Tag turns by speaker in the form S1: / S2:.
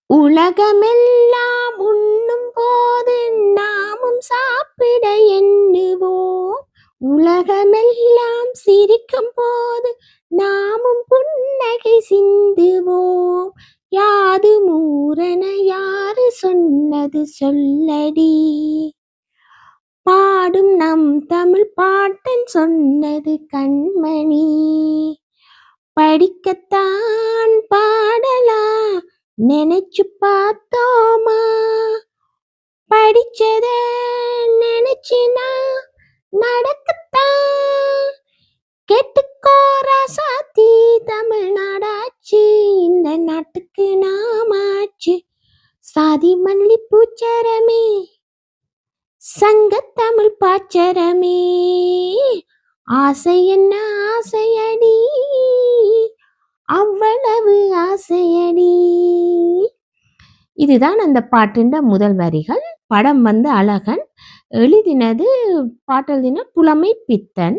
S1: உலகமெல்லாம் உண்ணும் போது நாமும் சாப்பிட எண்ணுவோம். உலகமெல்லாம் சிரிக்கும் போது நாமும் புன்னகை சிந்துவோம். யாது மூரன யாரு சொன்னது சொல்லடி, பாடும் நம் தமிழ் பாட்டன் சொன்னது கண்மணி. படிக்கத்தான் பாடலாம் நினைச்சு பார்த்தோமா, படிச்சத நினைச்சினா நடக்கத்தான். கேட்டுக்கோ ராசாத்தி, தமிழ்நாடாச்சு இந்த நாட்டுக்கு நாமாச்சு. சாதி மல்லி பூச்சரமே, சங்கத்தமிழ் பாச்சரமே, ஆசை என்ன ஆசையடி, அவ்வளவு ஆசையடி. இதுதான் அந்த பாட்டின் முதல் வரிகள். படம் அழகன், எழுதினது பாட்டெழுதின புலமை பித்தன்.